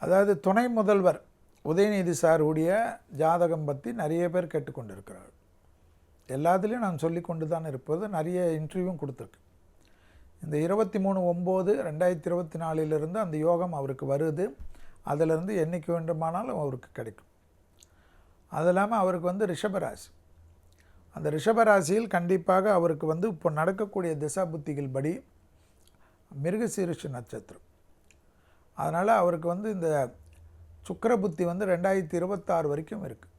அதாவது துணை முதல்வர் உதயநிதி சாருடைய ஜாதகம் பற்றி நிறைய பேர் கேட்டுக்கொண்டிருக்கிறார். எல்லாத்துலேயும் நான் சொல்லி கொண்டு தான் இருப்பது, நிறைய இன்டர்வியூவும் கொடுத்துருக்கு. இந்த 23/9/2024 அந்த யோகம் அவருக்கு வருது. அதிலிருந்து என்றைக்கு வேண்டுமானாலும் அவருக்கு கிடைக்கும். அது இல்லாமல் அவருக்கு ரிஷபராசி. அந்த ரிஷபராசியில் கண்டிப்பாக அவருக்கு இப்போ நடக்கக்கூடிய திசா புத்திகள் படி மிருகசீரிஷ நட்சத்திரம். அதனால் அவருக்கு இந்த சுக்கிர புத்தி 2026 வரைக்கும் இருக்குது.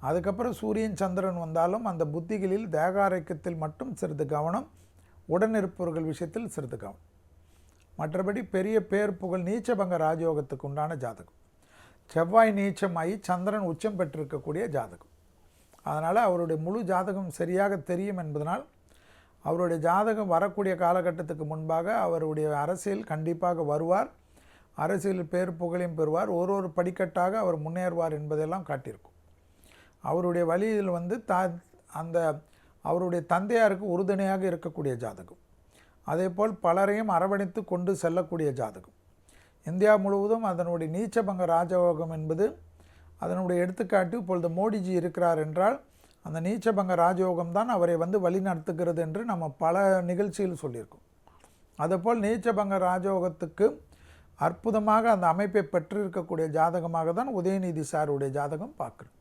அதுக்கப்புறம் சூரியன் சந்திரன் வந்தாலும் அந்த புத்திகளில் தேக ஆரோக்கியத்தில் மட்டும் சிறிது கவனம், உடனிருப்பவர்கள் விஷயத்தில் சிறிது கவனம். மற்றபடி பெரிய பேர் புகழ் நீச்சபங்க ராஜயோகத்துக்கு உண்டான ஜாதகம். செவ்வாய் நீச்சமாகி சந்திரன் உச்சம் பெற்றிருக்கக்கூடிய ஜாதகம். அதனால் அவருடைய முழு ஜாதகம் சரியாக தெரியும் என்பதனால் அவருடைய ஜாதகம் வரக்கூடிய காலகட்டத்துக்கு முன்பாக அவருடைய அரசியல் கண்டிப்பாக வருவார். அரசியல் பேர் புகழையும் பெறுவார். ஒரு படிக்கட்டாக அவர் முன்னேறுவார் என்பதெல்லாம் காட்டியிருக்கும். அவருடைய வழியில் அந்த அவருடைய தந்தையாருக்கு உறுதுணையாக இருக்கக்கூடிய ஜாதகம். அதேபோல் பலரையும் அரவணைத்து கொண்டு செல்லக்கூடிய ஜாதகம். இந்தியா முழுவதும் அதனுடைய நீச்சபங்க ராஜயோகம் என்பது அதனுடைய எடுத்துக்காட்டு. இப்பொழுது மோடிஜி இருக்கிறார் என்றால் அந்த நீச்சபங்க ராஜயோகம் தான் அவரை வழி நடத்துகிறது என்று நம்ம பல நிகழ்ச்சியில் சொல்லியிருக்கோம். அதுபோல் நீச்சபங்க ராஜயோகத்துக்கு அற்புதமாக அந்த அமைப்பை பெற்றிருக்கக்கூடிய ஜாதகமாக தான் உதயநிதி சாருடைய ஜாதகம் பார்க்குறோம்.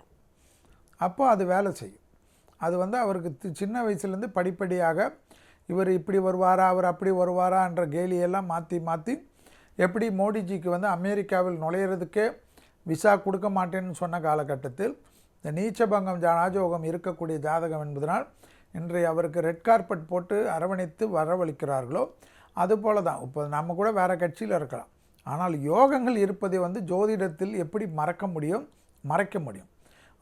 அப்போ அது வேலை செய்யும். அது அவருக்கு சின்ன வயசுலேருந்து படிப்படியாக இவர் இப்படி வருவாரா, அவர் அப்படி வருவாரா என்ற கேலியெல்லாம் மாற்றி எப்படி மோடிஜிக்கு அமெரிக்காவில் நுழையிறதுக்கே விசா கொடுக்க மாட்டேன்னு சொன்ன காலகட்டத்தில் இந்த நீச்சபங்கம் ராஜயோகம் இருக்கக்கூடிய ஜாதகம் என்பதனால் இன்றைய அவருக்கு ரெட் கார்பெட் போட்டு அரவணைத்து வரவழைக்கிறார்களோ அதுபோல தான். இப்போ நம்ம கூட வேறு கட்சியில் இருக்கலாம், ஆனால் யோகங்கள் இருப்பதை ஜோதிடத்தில் எப்படி மறைக்க முடியும்.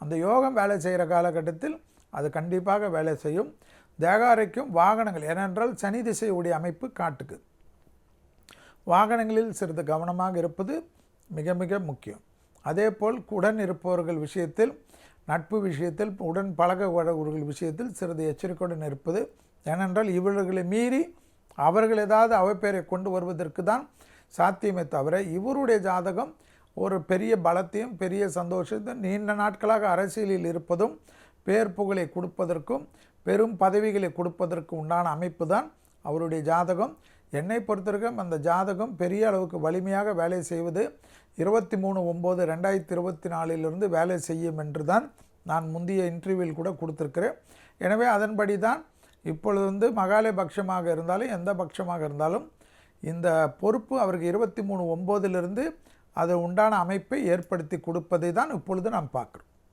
அந்த யோகம் வேலை செய்கிற காலகட்டத்தில் அது கண்டிப்பாக வேலை செய்யும். தேகாரைக்கும் வாகனங்கள், ஏனென்றால் சனி திசையுடைய அமைப்பு காட்டுக்கு. வாகனங்களில் சிறிது கவனமாக இருப்பது மிக மிக முக்கியம். அதேபோல் உடன் இருப்பவர்கள் விஷயத்தில், நட்பு விஷயத்தில், உடன் பழகுவர்கள் விஷயத்தில் சிறிது எச்சரிக்கையுடன் இருப்பது. ஏனென்றால் இவர்களை மீறி அவர்கள் ஏதாவது அவப்பெயரை கொண்டு வருவதற்கு தான் சாத்தியமே தவிர இவருடைய ஜாதகம் ஒரு பெரிய பலத்தையும் பெரிய சந்தோஷத்தை, நீண்ட நாட்களாக அரசியலில் இருப்பதும் பேர் புகழை கொடுப்பதற்கும் பெரும் பதவிகளை கொடுப்பதற்கு உண்டான அமைப்பு தான் அவருடைய ஜாதகம். என்னை பொறுத்தவரைக்கும் அந்த ஜாதகம் பெரிய அளவுக்கு வலிமையாக வேலை செய்வது 23/9/2024 வேலை செய்யும் என்று தான் நான் முந்தைய இன்டர்வியூவில் கூட கொடுத்துருக்கிறேன். எனவே அதன்படி தான் இப்பொழுது மகாலய பட்சமாக இருந்தாலும் எந்த பட்சமாக இருந்தாலும் இந்த பொறுப்பு அவருக்கு 23/9 அது உண்டான அமைப்பை ஏற்படுத்தி கொடுப்பதை தான் இப்பொழுது நாம் பார்க்குறோம்.